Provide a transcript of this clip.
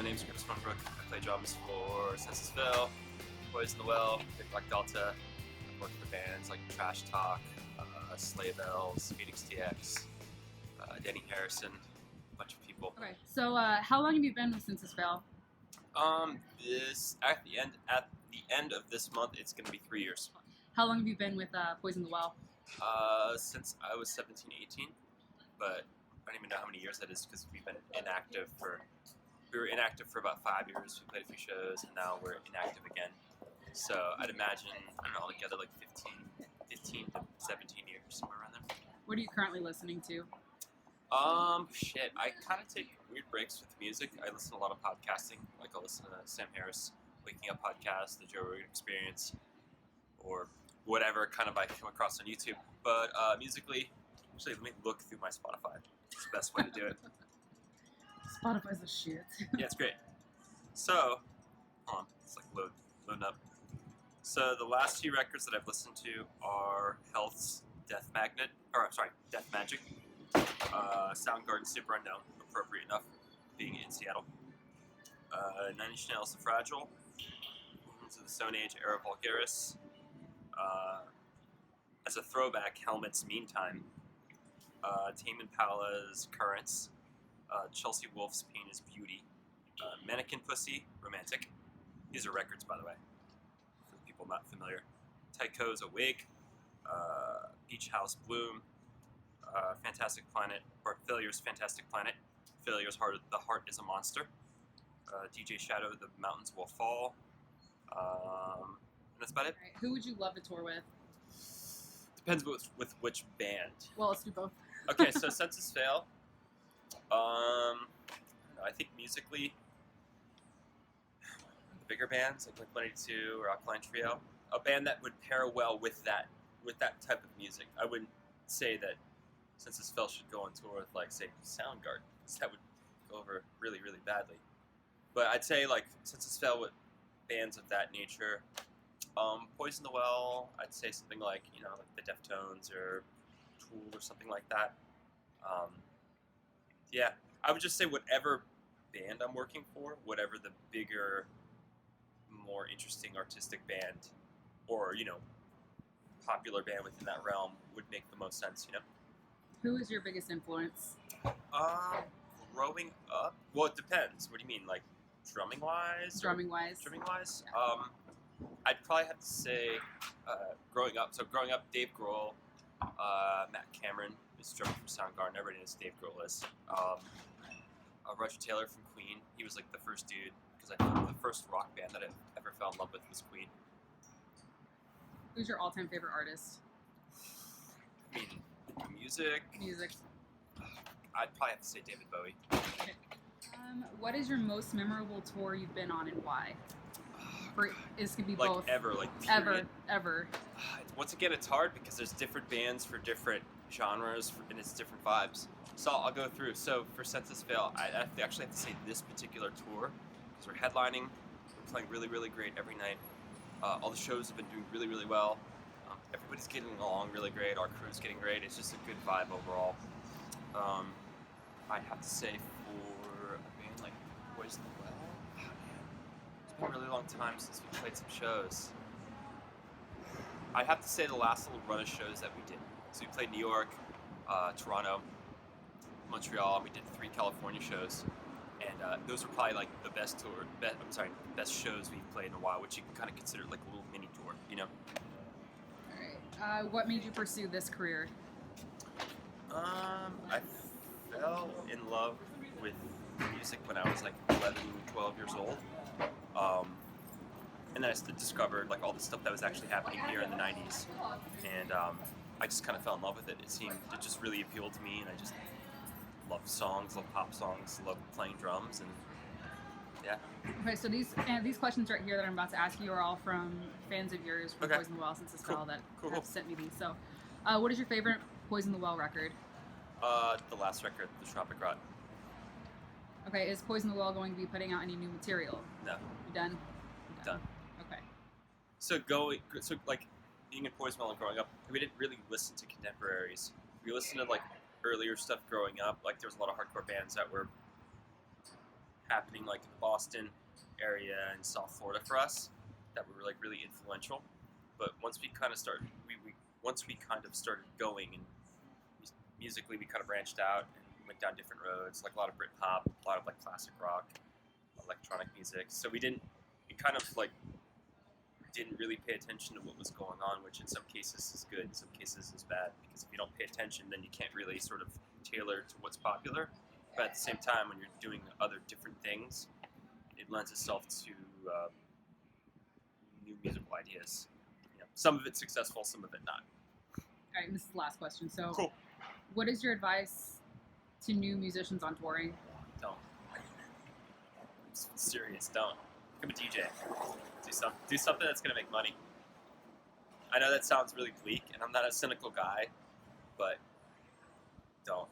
my name's Chris Hornbrook. I play drums for Census Fail, Poison the Well, Big Black Delta. I've worked for bands like Trash Talk, Sleigh Bells, Phoenix TX, Denny Harrison, a bunch of people. Okay, so how long have you been with Census Fail? This at the end of this month, it's going to be 3 years. How long have you been with Poison the Well? Since I was 17, 18, but I don't even know how many years that is because we were inactive for about 5 years. We played a few shows, and now we're inactive again. So I'd imagine, I don't know, altogether like 15 to 17 years, somewhere around there. What are you currently listening to? I kind of take weird breaks with music. I listen to a lot of podcasting. Like I'll listen to Sam Harris Waking Up podcast, the Joe Rogan Experience, or whatever kind of I come across on YouTube. But musically, actually, let me look through my Spotify. It's the best way to do it. Spotify's a shit. Yeah, it's great. So, hold on, it's like loading up. So the last few records that I've listened to are Health's Death Magic. Soundgarden, Super Unknown, appropriate enough, being in Seattle. Nine Inch Nails, The Fragile. Into the Stone Age, Era Vulgaris. As a throwback, Helmet's Meantime. Tame Impala's Currents. Chelsea Wolf's Pain is Beauty. Mannequin Pussy, Romantic. These are records, by the way, for the people not familiar. Tycho's Awake. Beach House Bloom. Fantastic Planet, or Failure's Fantastic Planet. Failure's Heart, The Heart is a Monster. DJ Shadow, The Mountains Will Fall. And that's about it. Right. Who would you love to tour with? Depends with which band. Well, let's do both. Okay, so Census Fail. I think musically, the bigger bands like Blink-182 or Alkaline Trio, a band that would pair well with that type of music. I wouldn't say that Census Fail should go on tour with, like, say, Soundgarden, because that would go over really, really badly. But I'd say, like, Census Fail with bands of that nature. Poison the Well, I'd say something like, like the Deftones or Tool or something like that. Yeah, I would just say whatever band I'm working for, whatever the bigger, more interesting artistic band or, popular band within that realm would make the most sense, Who is your biggest influence? Growing up? Well, it depends. What do you mean? Like, drumming-wise? Drumming-wise? Drumming-wise? Yeah. I'd probably have to say growing up. So growing up, Dave Grohl, Matt Cameron is drumming from Soundgarden. Everybody knows who Dave Grohl is. Roger Taylor from Queen. He was like the first dude, because I think the first rock band that I ever fell in love with was Queen. Who's your all-time favorite artist? I mean, Music. I'd probably have to say David Bowie. Okay. What is your most memorable tour you've been on and why? This could be like both. Ever, like period. Ever. Once again, it's hard because there's different bands for different genres and it's different vibes. So I'll go through. So for Census Fail, I actually have to say this particular tour, because we're headlining, we're playing really, really great every night. All the shows have been doing really, really well. Everybody's getting along really great. Our crew's getting great. It's just a good vibe overall. I'd have to say for a band like Poison the Well, it's been a really long time since we played some shows. I'd have to say the last little run of shows that we did. So we played New York, Toronto, Montreal, and we did 3 California shows. And those were probably like the best shows we've played in a while, which you can kind of consider like a little mini tour, All right. What made you pursue this career? I fell in love with music when I was like 11, 12 years old. And then I discovered like all the stuff that was actually happening here in the 90s. And I just kind of fell in love with it. It just really appealed to me, and I just love songs, love pop songs, love playing drums, and yeah. Okay, so these questions right here that I'm about to ask you are all from fans of yours from Poison the Well, since it's all that have sent me these. So, what is your favorite Poison the Well record? The last record, The Tropic Rot. Okay, is Poison the Well going to be putting out any new material? No. You done? Done. Okay. So like being in Poison the Well and growing up, we didn't really listen to contemporaries. We listened to like earlier stuff growing up. Like there was a lot of hardcore bands that happening like in the Boston area and South Florida for us that were like really influential. But once we kind of started, once we kind of started going and musically we kind of branched out and went down different roads, like a lot of Britpop, a lot of like classic rock, electronic music. So we kind of like didn't really pay attention to what was going on, which in some cases is good, in some cases is bad, because if you don't pay attention, then you can't really sort of tailor to what's popular. But at the same time, when you're doing other different things, it lends itself to new musical ideas. Some of it successful, some of it not. All right, and this is the last question. So, cool. What is your advice to new musicians on touring? Don't. I'm serious, don't. Become a DJ. Do something that's going to make money. I know that sounds really bleak, and I'm not a cynical guy, but don't.